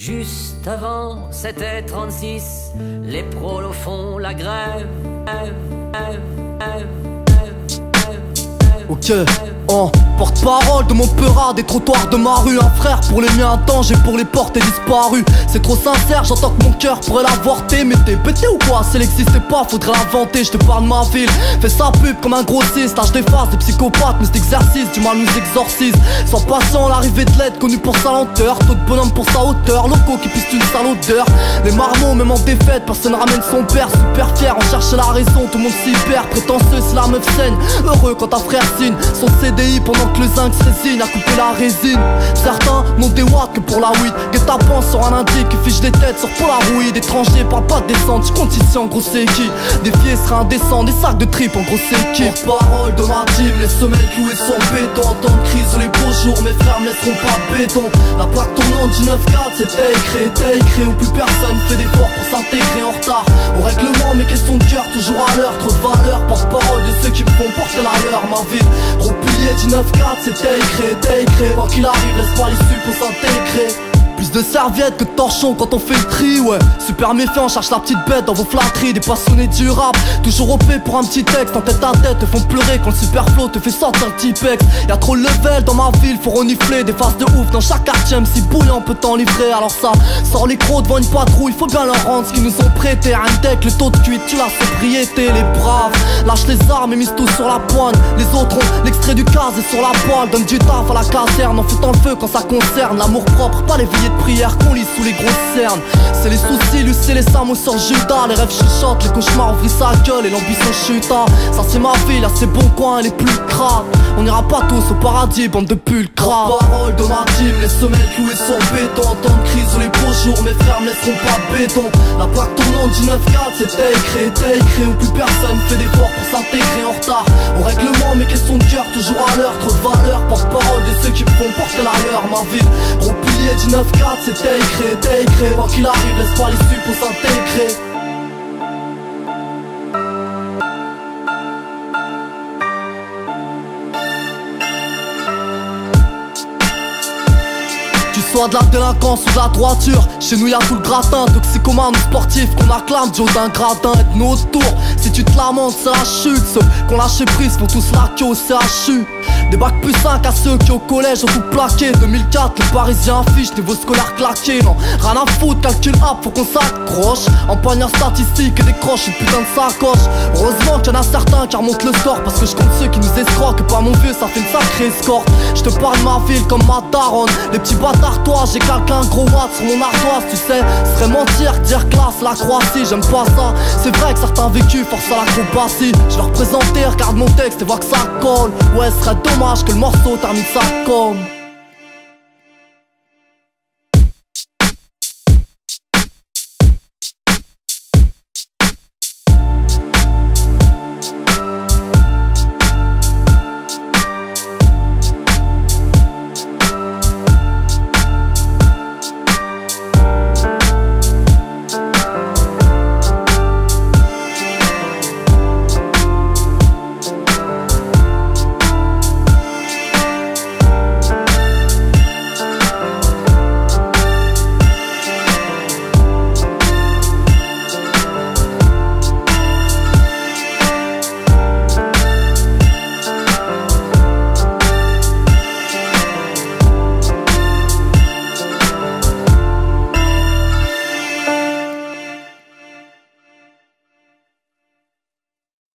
Juste avant, c'était 36, les prolos font la grève. Ok, porte-parole de mon peura, des trottoirs de ma rue. Un frère pour les miens, un danger pour les porter disparus. C'est trop sincère, j'entends que mon cœur pourrait l'avorter. Mais t'es pété ou quoi? Si elle n'existait pas, faudrait l'inventer. Je te parle de ma ville, fais sa pub comme un grossiste. Là je déface des psychopathes, mais cet exercice du mal nous exorcise. Sois patient, l'arrivée de l'aide, connu pour sa lenteur. Taux de bonhomme pour sa hauteur, locaux qui pissent une sale odeur. Les marmots, même en défaite, personne ramène son père. Super fier, on cherche la raison, tout le monde s'y perd. Prétentieux si la meuf saigne, heureux quand ta frère signe son CDI pendant que le zinc se résigne à couper la résine. Certains n'ont des watts que pour la weed. Guet-apens sur un indique qui fiche des têtes sur Polaroid. Étrangers parlent pas de descente, je compte ici en gros c'est qui. Défier serait indécent, des sacs de trip en gros c'est qui. Parole de ma team, les semaines clouées sont béton. En temps de crise ou les beaux jours, mes frères me laisseront pas béton. La plaque tournante du 9-4 c'était écrit où plus personne fait d'efforts pour s'intégrer en retard au règlement. Mes questions de cœur toujours à l'heure, trop de valeur. Porte-parole de ceux qui me font porter la leur. Ma ville, gros pilier du 9-4 c'était écrit. Quoi qu'il arrive, laisse pas l'issue pour s'intégrer. Plus de serviettes que de torchons quand on fait le tri, ouais. Super méfiant, on cherche la petite bête dans vos flatteries. Des passionnés du rap, toujours OP pour un petit texte. En tête à tête, te font pleurer quand le super flow te fait sortir un petit pex. Y'a trop de level dans ma ville, faut renifler. Des faces de ouf dans chaque quartier, même si bouillant peut t'en livrer. Alors ça, sort les crocs devant une patrouille, faut bien leur rendre ce qu'ils nous ont prêté. Un deck, le taux de cuite, tu la sobriété. Les braves, lâche les armes et mise tout sur la poigne. Les autres ont l'extrait du casé sur la poêle. Donne du taf à la caserne en foutant le feu quand ça concerne l'amour propre, pas les veillées de prière qu'on lit sous les grosses cernes. C'est les soucis, lui c'est les samos sur Judas. Les rêves chuchotent, les cauchemars ouvrent sa gueule et l'ambition chuta. Ça c'est ma ville, là c'est bon coin, elle est plus crade. On ira pas tous au paradis, bande de pulcras. Parole de ma team, les semaines clouées sur béton. En temps de crise ou les beaux jours, mes frères me laisseront pas béton. La plaque tournante du 9-4 c'était écrit où plus personne fait d'efforts pour s'intégrer en retard au règlement. Mes questions de cœur toujours à l'heure, trop de valeur. Porte-parole de ceux qui me font porter la leur. Ma ville, gros pilier du 9-4 c'était écrit. Quoi qu'il arrive, laisse pas l'issue pour s'intégrer. Soit de la délinquance ou de la droiture, chez nous y'a tout le gratin. Toxicomane ou sportif qu'on acclame du haut d'un gratin. Être nous autour, si tu te lamentes c'est la chute. Ceux qu'on lâché prise font tous la queue au CHU. Des bacs plus 5 à ceux qui au collège ont tout plaqué. 2004, le Parisien affiche niveau scolaire claqué. Non, rien à foutre, calcul up, faut qu'on s'accroche. En poignard statistique et décroche une putain de sacoche. Heureusement qu'il y en a certains qui remontent le score, parce que je compte ceux qui nous escroquent. Et pas mon vieux, ça fait une sacrée escorte. Je te parle de ma ville comme ma daronne. Les petits bâtards, toi, j'ai quelqu'un gros watt sur mon ardoise, tu sais. Ce serait mentir, dire classe, la Croatie, j'aime pas ça. C'est vrai que certains vécus forcent à l'acrobatie. Je leur présentais, regarde mon texte et vois que ça colle. Ouais, ce serait dommage que le morceau termine ça comme